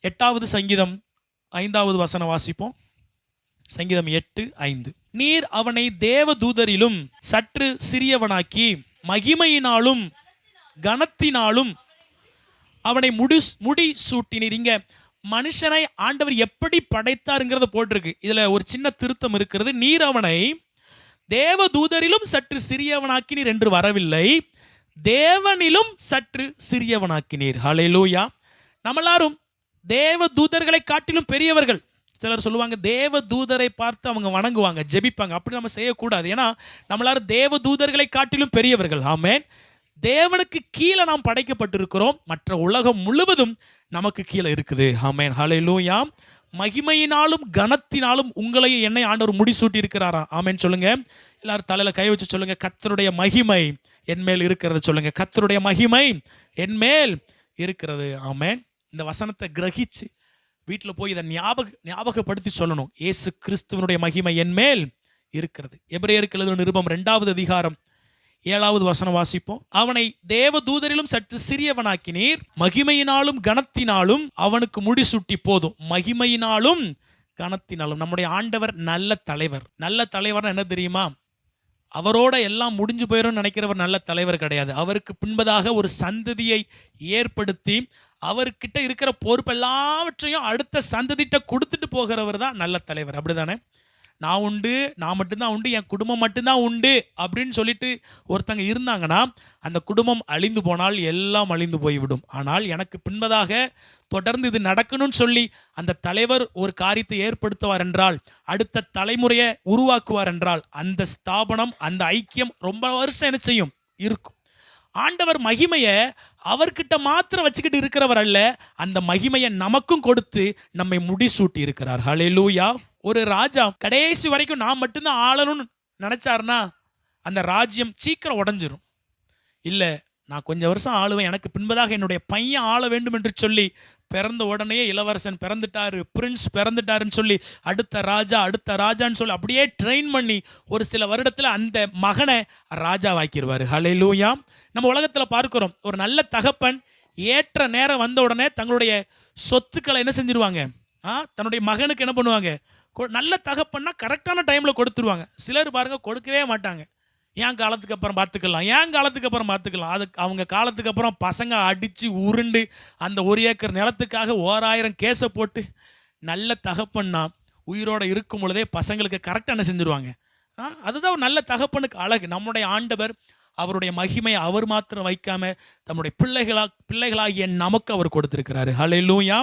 8வது சங்கீதம் 5வது வசனம் வாசிப்போம். சங்கீதம் 8:5. நீர் அவனை தேவ தூதரிலும் சற்று சிறியவனாக்கி மகிமையினாலும் கனத்தினாலும் அவனை முடி சூட்டினீர். இங்க மனுஷனை ஆண்டவர் எப்படி படைத்தாருங்கிறத போட்டிருக்கு. இதுல ஒரு சின்ன திருத்தம் இருக்கிறது. நீர் அவனை தேவ தூதரிலும் சற்று சிறியவனாக்கினீர் என்று வரவில்லை, தேவனிலும் சற்று சிறியவனாக்கினீர். ஹல்லேலூயா. நம்ம எல்லாரும் தேவ தூதர்களை காட்டிலும் பெரியவர்கள். சிலர் சொல்லுவாங்க தேவ தூதரை பார்த்து அவங்க வணங்குவாங்க, ஜெபிப்பாங்க. அப்படி நம்ம செய்யக்கூடாது. ஏன்னா நம்ம எல்லாரும் தேவ தூதர்களை காட்டிலும் பெரியவர்கள். ஆமென். தேவனுக்கு கீழே நாம் படைக்கப்பட்டிருக்கிறோம். மற்ற உலகம் முழுவதும் நமக்கு கீழே இருக்குது. ஆமென். ஹல்லேலூயா. மகிமையினாலும் கனத்தினாலும் உங்களையும் என்னை ஆண்டவர் முடிசூட்டி இருக்கிறாரா? ஆமென் சொல்லுங்க. எல்லாரும் தலையில கை வச்சு சொல்லுங்க, கர்த்தருடைய மகிமை என் மேல் இருக்கிறது. சொல்லுங்க, கர்த்தருடைய மகிமை என் மேல் இருக்கிறது. ஆமென். இந்த வசனத்தை கிரகிச்சு வீட்டில் போய் இதை ஞாபகப்படுத்தி சொல்லணும். இயேசு கிறிஸ்துவனுடைய மகிமை என் மேல் இருக்கிறது. எபிரேயருக்கு எழுதின நிருபம் 2வது அதிகாரம் 7வது வசனம் வாசிப்போம். அவனை தேவ தூதரிலும் சற்று சிறியவனாக்கினீர், மகிமையினாலும் கனத்தினாலும் அவனுக்கு முடிசூட்டி. போதும், மகிமையினாலும் கனத்தினாலும். நம்முடைய ஆண்டவர் நல்ல தலைவர். நல்ல தலைவர்னா என்ன தெரியுமா? அவரோட எல்லாம் முடிஞ்சு போயிடும் நினைக்கிறவர் நல்ல தலைவர் கிடையாது. அவருக்கு பின்பதாக ஒரு சந்ததியை ஏற்படுத்தி அவர்கிட்ட இருக்கிற பொறுப்பு எல்லாவற்றையும் அடுத்த சந்ததிட்ட கொடுத்துட்டு போகிறவர் தான் நல்ல தலைவர். அப்படிதானே? நான் உண்டு, நான் மட்டும்தான் உண்டு, என் குடும்பம் மட்டும்தான் உண்டு அப்படின்னு சொல்லிட்டு ஒருத்தங்க இருந்தாங்கன்னா அந்த குடும்பம் அழிந்து போனால் எல்லாம் அழிந்து போய்விடும். ஆனால் எனக்கு பின்பதாக தொடர்ந்து இது நடக்கணும்னு சொல்லி அந்த தலைவர் ஒரு காரியத்தை ஏற்படுத்துவார் என்றால், அடுத்த தலைமுறையை உருவாக்குவார் என்றால், அந்த ஸ்தாபனம், அந்த ஐக்கியம் ரொம்ப வருஷம் என்ன செய்யும்? இருக்கும். ஆண்டவர் மகிமையை அவர்கிட்ட மாத்திரம் வச்சுக்கிட்டு இருக்கிறவர் அல்ல, அந்த மகிமையை நமக்கும் கொடுத்து நம்மை முடிசூட்டி இருக்கிறார். ஹல்லேலூயா. ஒரு ராஜா கடைசி வரைக்கும் நான் மட்டும்தான் ஆளணும்னு நினைச்சாருன்னா அந்த ராஜ்யம் சீக்கிரம் உடஞ்சிரும். இல்லை, நான் கொஞ்சம் வருஷம் ஆளுவேன், எனக்கு பின்பதாக என்னுடைய பையன் ஆள வேண்டும் என்று சொல்லி பிறந்த உடனே இளவரசன் பிறந்துட்டாரு, பிரின்ஸ் பிறந்துட்டாருன்னு சொல்லி அடுத்த ராஜான்னு சொல்லி அப்படியே ட்ரெயின் பண்ணி ஒரு சில வருடத்தில் அந்த மகனை ராஜாவாக்கிடுவார். ஹல்லேலூயா. நம்ம உலகத்தில் பார்க்கிறோம், ஒரு நல்ல தகப்பன் ஏற்ற நேரம் வந்த உடனே தங்களுடைய சொத்துக்களை என்ன செஞ்சிருவாங்க? தன்னுடைய மகனுக்கு என்ன பண்ணுவாங்க? நல்ல தகப்பன்னா கரெக்டான டைமில் கொடுத்துருவாங்க. சிலர் பாருங்க கொடுக்கவே மாட்டாங்க. ஏன் காலத்துக்கு அப்புறம் பார்த்துக்கலாம். அதுக்கு அவங்க காலத்துக்கு அப்புறம் பசங்க அடித்து உருண்டு அந்த 1 ஏக்கர் நிலத்துக்காக 1000 கேஸை போட்டு, நல்ல தகப்பன்னா உயிரோடு இருக்கும் பொழுதே பசங்களுக்கு கரெக்டாக என்ன செஞ்சுருவாங்க? அதுதான் ஒரு நல்ல தகப்பனுக்கு அழகு. நம்முடைய ஆண்டவர் அவருடைய மகிமையை அவர் மாத்திரம் வைக்காம தம்முடைய பிள்ளைகளாகிய நமக்கு அவர் கொடுத்திருக்கிறாரு. ஹல்லேலூயா.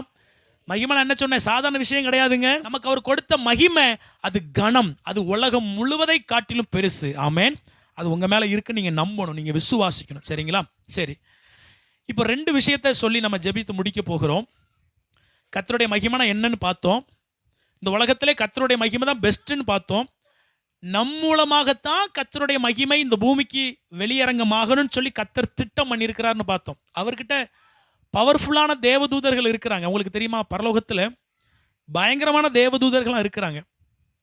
மகிமை நான் என்ன சொன்னேன்? சாதாரண விஷயம் கிடையாதுங்க. நமக்கு அவர் கொடுத்த மகிமை அது கனம், அது உலகம் முழுவதை காட்டிலும் பெருசு. ஆமென். அது உங்கள் மேலே இருக்கு, நீங்கள் நம்பணும், நீங்கள் விசுவாசிக்கணும். சரிங்களா? சரி, இப்போ 2 விஷயத்தை சொல்லி நம்ம ஜெபித்து முடிக்க போகிறோம். கர்த்தருடைய மகிமைனா என்னன்னு பார்த்தோம். இந்த உலகத்திலே கர்த்தருடைய மகிமை தான் பெஸ்ட்டுன்னு பார்த்தோம். நம் மூலமாகத்தான் கர்த்தருடைய மகிமை இந்த பூமிக்கு வெளியரங்கமாகணும்னு சொல்லி கர்த்தர் திட்டம் பண்ணியிருக்கிறாருன்னு பார்த்தோம். அவர்கிட்ட பவர்ஃபுல்லான தேவதூதர்கள் இருக்கிறாங்க. உங்களுக்கு தெரியுமா? பரலோகத்தில் பயங்கரமான தேவதூதர்கள்லாம் இருக்கிறாங்க.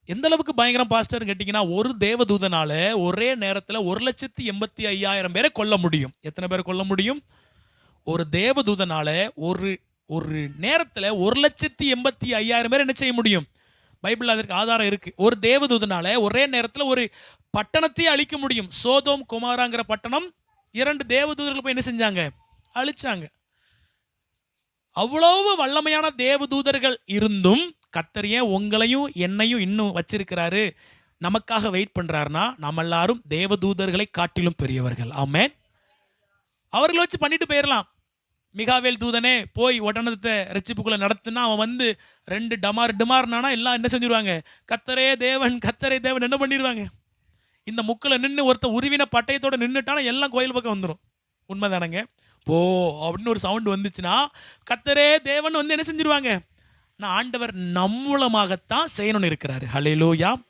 எந்த அளவுக்கு பயங்கரம் பாஸ்டர்னு கேட்டிங்கன்னா, ஒரு தேவதூதனால ஒரே நேரத்தில் 1,85,000 பேரை கொல்ல முடியும். எத்தனை பேரை கொல்ல முடியும்? ஒரு தேவதூதனால ஒரு நேரத்தில் 1,85,000 பேர் என்ன செய்ய முடியும்? பைபிள் அதற்கு ஆதாரம் இருக்குது. ஒரு தேவதூதனால ஒரே நேரத்தில் ஒரு பட்டணத்தையே அழிக்க முடியும். சோதோம் குமாராங்கிற பட்டணம் 2 தேவதூதர்கள் போய் என்ன செஞ்சாங்க? அழிச்சாங்க. அவ்வளவு வல்லமையான தேவதூதர்கள் இருந்தும் கர்த்தர் ஏன் உங்களையும் என்னையும் இன்னும் வச்சிருக்கிறாரு, நமக்காக வெயிட் பண்றாருன்னா, நம்ம எல்லாரும் தேவதூதர்களை காட்டிலும் பெரியவர்கள். ஆமென். அவர்களை வச்சு பண்ணிட்டு போயிடலாம். மிகாவேல் தூதனே போய் ஒட்டனத்தை ரட்சிப்புக்குள்ள நடத்துனா அவன் வந்து 2 டமார்னானா எல்லாம் என்ன செஞ்சிருவாங்க? கர்த்தரே தேவன் என்ன பண்ணிடுவாங்க? இந்த முக்கில் நின்று ஒருத்தன் உருவின பட்டயத்தோட நின்றுட்டானா எல்லாம் கோயில் பக்கம் வந்துடும். உண்மைதானங்க? போ அப்படின்னு ஒரு சவுண்ட் வந்துச்சுன்னா கர்த்தரே தேவன் வந்து என்ன செஞ்சிருவாங்க? நான் ஆண்டவர் நம் மூலமாகத்தான் செய்யணும்னு இருக்கிறாரு. ஹல்லேலூயா.